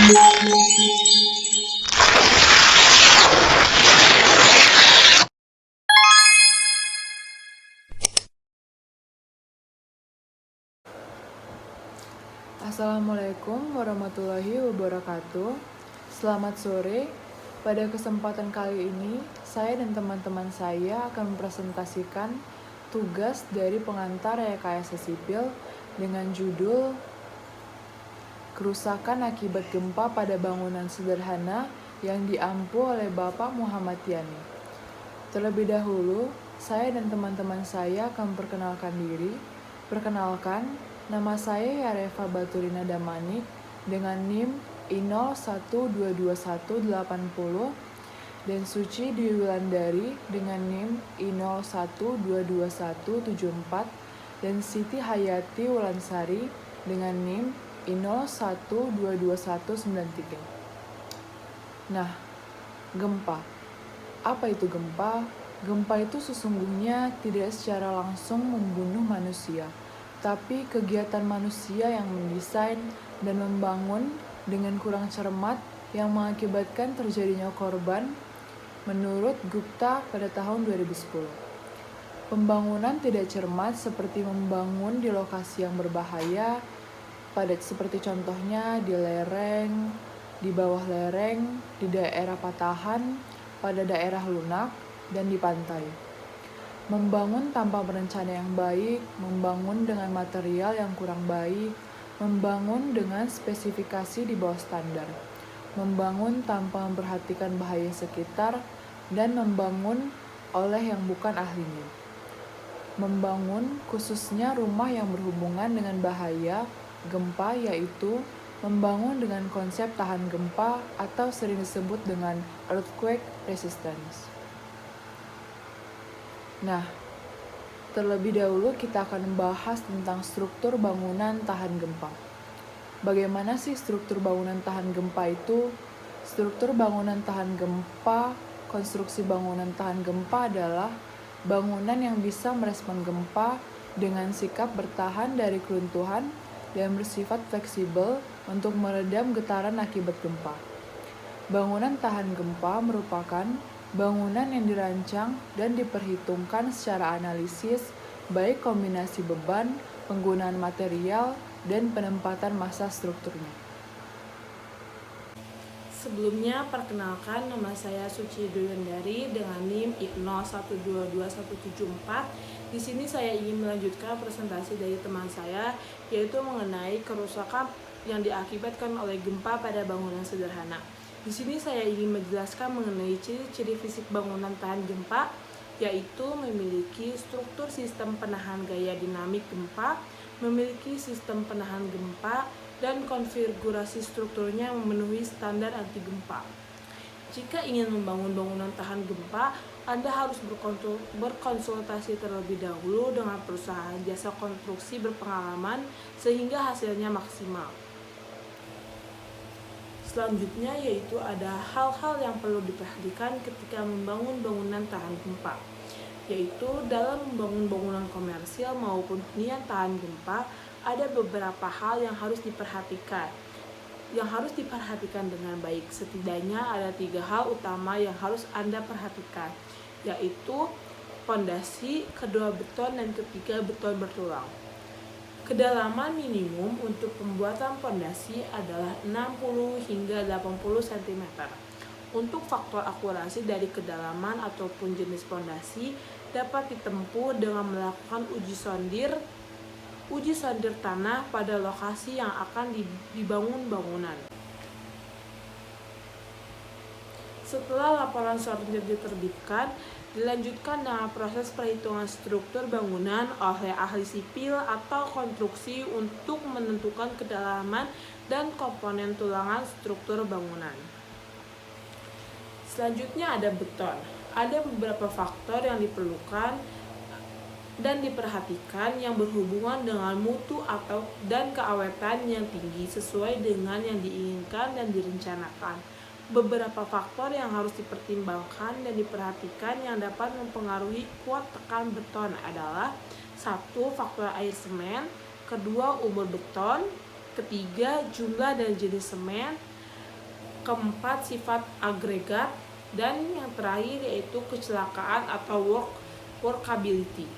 Assalamualaikum warahmatullahi wabarakatuh. Selamat sore. Pada kesempatan kali ini, saya dan teman-teman saya akan mempresentasikan tugas dari pengantar rekayasa sipil dengan judul Kerusakan akibat gempa pada bangunan sederhana yang diampu oleh Bapak Muhammad Yani. Terlebih dahulu, saya dan teman-teman saya akan memperkenalkan diri. Perkenalkan, nama saya Yarefa Baturina Damanik dengan NIM I01222180 dan Suci Dwi Wulandari dengan NIM I01222174 dan Siti Hayati Wulansari dengan NIM I01222193. Nah, gempa. Apa itu gempa? Gempa itu sesungguhnya tidak secara langsung membunuh manusia, tapi kegiatan manusia yang mendesain dan membangun dengan kurang cermat yang mengakibatkan terjadinya korban, menurut Gupta pada tahun 2010. Pembangunan tidak cermat seperti membangun di lokasi yang berbahaya, seperti contohnya di lereng, di bawah lereng, di daerah patahan, pada daerah lunak, dan di pantai. Membangun tanpa berencana yang baik, membangun dengan material yang kurang baik, membangun dengan spesifikasi di bawah standar, membangun tanpa memperhatikan bahaya sekitar, dan membangun oleh yang bukan ahlinya. Membangun khususnya rumah yang berhubungan dengan bahaya gempa, yaitu membangun dengan konsep tahan gempa atau sering disebut dengan earthquake resistance. Nah, terlebih dahulu kita akan membahas tentang struktur bangunan tahan gempa. Bagaimana sih struktur bangunan tahan gempa itu? Struktur bangunan tahan gempa, konstruksi bangunan tahan gempa adalah bangunan yang bisa merespon gempa dengan sikap bertahan dari keruntuhan dan bersifat fleksibel untuk meredam getaran akibat gempa. Bangunan tahan gempa merupakan bangunan yang dirancang dan diperhitungkan secara analisis, baik kombinasi beban, penggunaan material, dan penempatan massa strukturnya. Sebelumnya, perkenalkan, nama saya Suci Dwi Wulandari dengan NIM I01222174. Di sini saya ingin melanjutkan presentasi dari teman saya, yaitu mengenai kerusakan yang diakibatkan oleh gempa pada bangunan sederhana. Di sini saya ingin menjelaskan mengenai ciri-ciri fisik bangunan tahan gempa, yaitu memiliki struktur sistem penahan gaya dinamik gempa, memiliki sistem penahan gempa, dan konfigurasi strukturnya memenuhi standar anti gempa. Jika ingin membangun bangunan tahan gempa, Anda harus berkonsultasi terlebih dahulu dengan perusahaan jasa konstruksi berpengalaman sehingga hasilnya maksimal. Selanjutnya yaitu ada hal-hal yang perlu diperhatikan ketika membangun bangunan tahan gempa, yaitu dalam membangun bangunan komersial maupun hunian tahan gempa, ada beberapa hal yang harus diperhatikan dengan baik. Setidaknya ada 3 hal utama yang harus Anda perhatikan, yaitu pondasi, kedua beton, dan ketiga beton bertulang. Kedalaman minimum untuk pembuatan pondasi adalah 60 hingga 80 cm. Untuk faktor akurasi dari kedalaman ataupun jenis pondasi dapat ditempuh dengan melakukan uji sondir tanah pada lokasi yang akan dibangun bangunan. Setelah laporan sondir diterbitkan, dilanjutkan dengan proses perhitungan struktur bangunan oleh ahli sipil atau konstruksi untuk menentukan kedalaman dan komponen tulangan struktur bangunan. Selanjutnya ada beton. Ada beberapa faktor yang diperlukan dan diperhatikan yang berhubungan dengan mutu dan keawetan yang tinggi sesuai dengan yang diinginkan dan direncanakan. Beberapa faktor yang harus dipertimbangkan dan diperhatikan yang dapat mempengaruhi kuat tekan beton adalah 1. Faktor air semen, kedua umur beton, ketiga jumlah dan jenis semen, keempat sifat agregat, dan yang terakhir yaitu kecelakaan atau workability.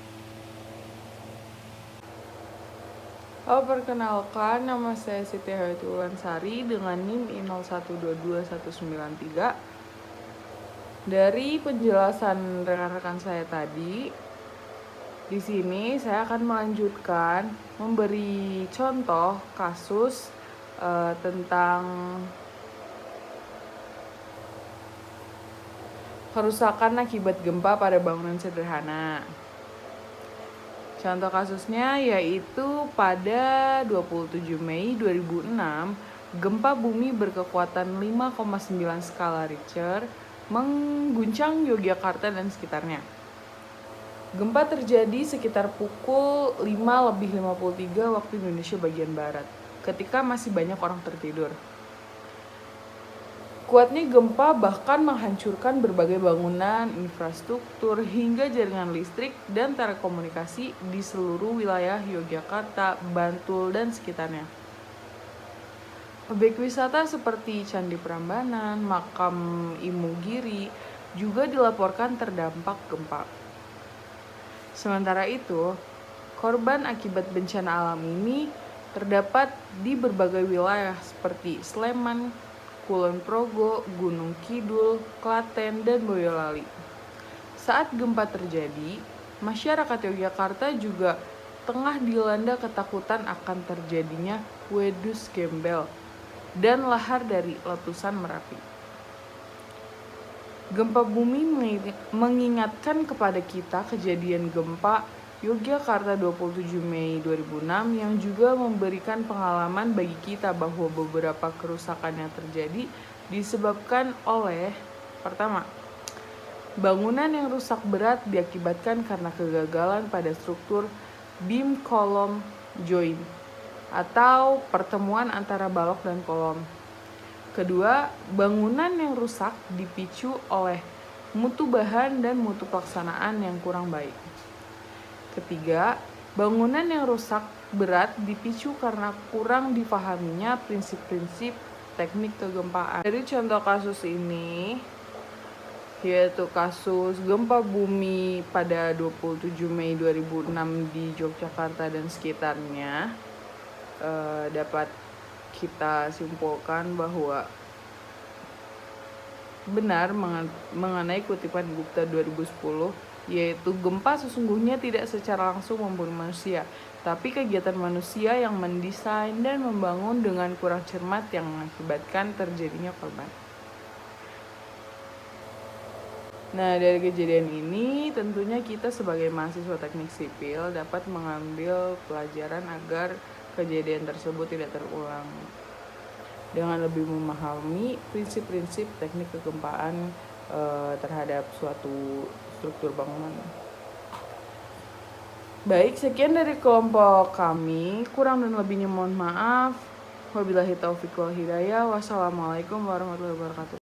Perkenalkan, nama saya Siti Hayati Ulansari dengan NIM I01221193. Dari penjelasan rekan-rekan saya tadi, di sini saya akan melanjutkan memberi contoh kasus tentang kerusakan akibat gempa pada bangunan sederhana. Contoh kasusnya yaitu pada 27 Mei 2006, gempa bumi berkekuatan 5,9 skala Richter mengguncang Yogyakarta dan sekitarnya. Gempa terjadi sekitar pukul 5:53 waktu Indonesia bagian Barat, ketika masih banyak orang tertidur. Kuatnya gempa bahkan menghancurkan berbagai bangunan, infrastruktur, hingga jaringan listrik dan telekomunikasi di seluruh wilayah Yogyakarta, Bantul, dan sekitarnya. Objek wisata seperti Candi Prambanan, Makam Imogiri juga dilaporkan terdampak gempa. Sementara itu, korban akibat bencana alam ini terdapat di berbagai wilayah seperti Sleman, Kulon Progo, Gunung Kidul, Klaten, dan Boyolali. Saat gempa terjadi, masyarakat Yogyakarta juga tengah dilanda ketakutan akan terjadinya wedus gembel dan lahar dari letusan Merapi. Gempa bumi mengingatkan kepada kita kejadian gempa Yogyakarta 27 Mei 2006 yang juga memberikan pengalaman bagi kita bahwa beberapa kerusakan yang terjadi disebabkan oleh: pertama, bangunan yang rusak berat diakibatkan karena kegagalan pada struktur beam kolom joint atau pertemuan antara balok dan kolom. Kedua, bangunan yang rusak dipicu oleh mutu bahan dan mutu pelaksanaan yang kurang baik. Ketiga, bangunan yang rusak berat dipicu karena kurang dipahaminya prinsip-prinsip teknik kegempaan. Dari contoh kasus ini, yaitu kasus gempa bumi pada 27 Mei 2006 di Yogyakarta dan sekitarnya, dapat kita simpulkan bahwa benar mengenai kutipan Gupta 2010, yaitu gempa sesungguhnya tidak secara langsung membunuh manusia, tapi kegiatan manusia yang mendesain dan membangun dengan kurang cermat yang mengakibatkan terjadinya korban. Nah, dari kejadian ini tentunya kita sebagai mahasiswa teknik sipil dapat mengambil pelajaran agar kejadian tersebut tidak terulang, dengan lebih memahami prinsip-prinsip teknik kegempaan terhadap suatu struktur bangunan. Baik, sekian dari kelompok kami. Kurang dan lebihnya mohon maaf. Wabillahi taufiq wal hidayah. Wassalamualaikum warahmatullahi wabarakatuh.